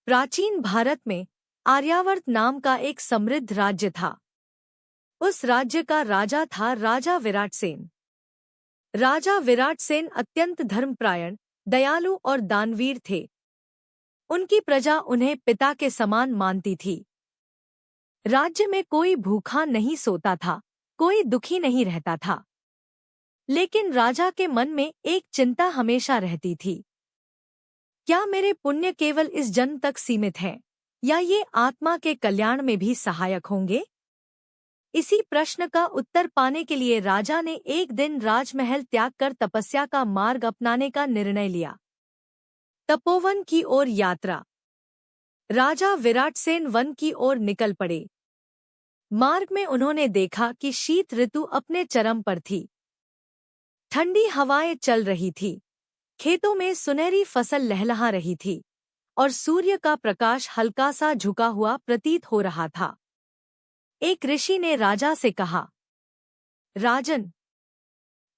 प्राचीन भारत में आर्यावर्त नाम का एक समृद्ध राज्य था। उस राज्य का राजा था राजा विराटसेन। राजा विराटसेन अत्यंत धर्मपरायण, दयालु और दानवीर थे। उनकी प्रजा उन्हें पिता के समान मानती थी। राज्य में कोई भूखा नहीं सोता था, कोई दुखी नहीं रहता था। लेकिन राजा के मन में एक चिंता हमेशा रहती थी। क्या मेरे पुण्य केवल इस जन्म तक सीमित हैं, या ये आत्मा के कल्याण में भी सहायक होंगे? इसी प्रश्न का उत्तर पाने के लिए राजा ने एक दिन राजमहल त्याग कर तपस्या का मार्ग अपनाने का निर्णय लिया। तपोवन की ओर यात्रा। राजा विराटसेन वन की ओर निकल पड़े। मार्ग में उन्होंने देखा कि शीत ऋतु अपने चरम पर थी। ठंडी हवाएं चल रही थी, खेतों में सुनहरी फसल लहलहा रही थी और सूर्य का प्रकाश हल्का सा झुका हुआ प्रतीत हो रहा था। एक ऋषि ने राजा से कहा, राजन,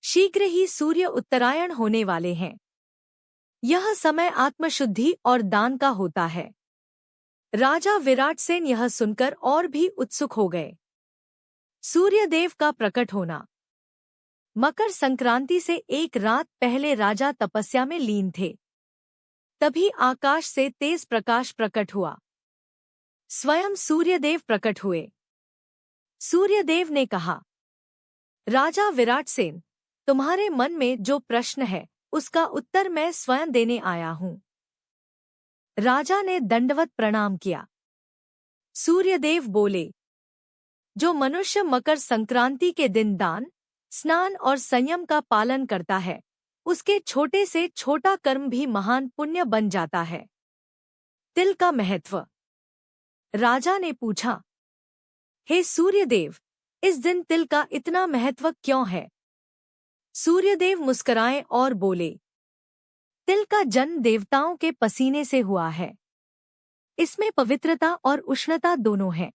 शीघ्र ही सूर्य उत्तरायण होने वाले हैं। यह समय आत्मशुद्धि और दान का होता है। राजा विराटसेन यह सुनकर और भी उत्सुक हो गए। सूर्यदेव का प्रकट होना। मकर संक्रांति से एक रात पहले राजा तपस्या में लीन थे। तभी आकाश से तेज प्रकाश प्रकट हुआ। स्वयं सूर्यदेव प्रकट हुए। सूर्यदेव ने कहा, राजा विराटसेन, तुम्हारे मन में जो प्रश्न है उसका उत्तर मैं स्वयं देने आया हूं। राजा ने दंडवत प्रणाम किया। सूर्यदेव बोले, जो मनुष्य मकर संक्रांति के दिन दान, स्नान और संयम का पालन करता है, उसके छोटे से छोटा कर्म भी महान पुण्य बन जाता है। तिल का महत्व। राजा ने पूछा, हे सूर्यदेव, इस दिन तिल का इतना महत्व क्यों है? सूर्यदेव मुस्कुराए और बोले, तिल का जन्म देवताओं के पसीने से हुआ है। इसमें पवित्रता और उष्णता दोनों हैं।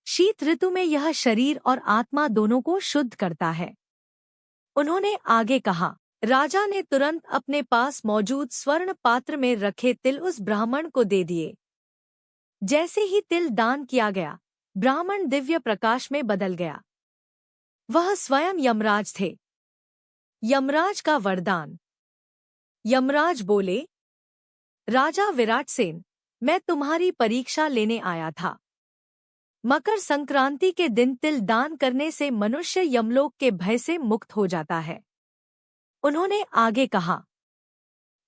शीत ऋतु में यह शरीर और आत्मा दोनों को शुद्ध करता है। उन्होंने आगे कहा, राजा ने तुरंत अपने पास मौजूद स्वर्ण पात्र में रखे तिल उस ब्राह्मण को दे दिए। जैसे ही तिल दान किया गया, ब्राह्मण दिव्य प्रकाश में बदल गया। वह स्वयं यमराज थे। यमराज का वरदान। यमराज बोले, राजा विराटसेन, मैं तुम्हारी परीक्षा लेने आया था। मकर संक्रांति के दिन तिल दान करने से मनुष्य यमलोक के भय से मुक्त हो जाता है। उन्होंने आगे कहा,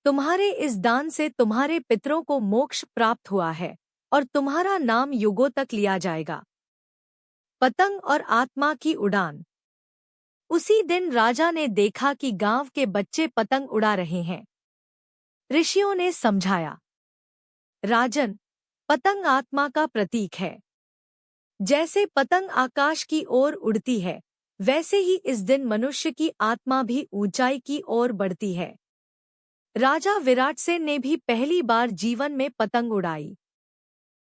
तुम्हारे इस दान से तुम्हारे पितरों को मोक्ष प्राप्त हुआ है और तुम्हारा नाम युगों तक लिया जाएगा। पतंग और आत्मा की उड़ान। उसी दिन राजा ने देखा कि गांव के बच्चे पतंग उड़ा रहे हैं। ऋषियों ने समझाया, राजन, पतंग आत्मा का प्रतीक है। जैसे पतंग आकाश की ओर उड़ती है, वैसे ही इस दिन मनुष्य की आत्मा भी ऊंचाई की ओर बढ़ती है। राजा विराटसेन ने भी पहली बार जीवन में पतंग उड़ाई।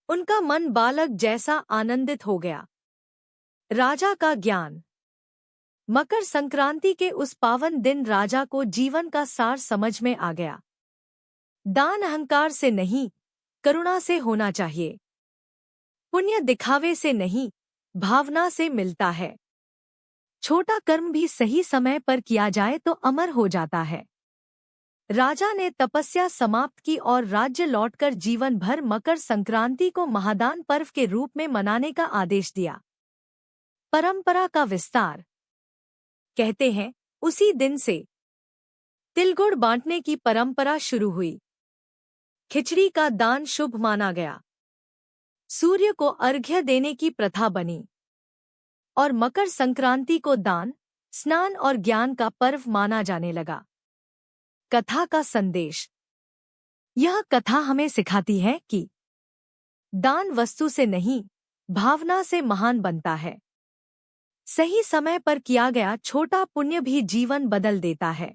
उनका मन बालक जैसा आनंदित हो गया। राजा का ज्ञान। मकर संक्रांति के उस पावन दिन राजा को जीवन का सार समझ में आ गया। दान अहंकार से नहीं, करुणा से होना चाहिए। पुण्य दिखावे से नहीं, भावना से मिलता है। छोटा कर्म भी सही समय पर किया जाए तो अमर हो जाता है। राजा ने तपस्या समाप्त की और राज्य लौटकर जीवन भर मकर संक्रांति को महादान पर्व के रूप में मनाने का आदेश दिया। परंपरा का विस्तार। कहते हैं, उसी दिन से तिलगुड़ बांटने की परंपरा शुरू हुई। खिचड़ी का दान शुभ माना गया। सूर्य को अर्घ्य देने की प्रथा बनी और मकर संक्रांति को दान, स्नान और ज्ञान का पर्व माना जाने लगा। कथा का संदेश। यह कथा हमें सिखाती है कि दान वस्तु से नहीं, भावना से महान बनता है। सही समय पर किया गया छोटा पुण्य भी जीवन बदल देता है।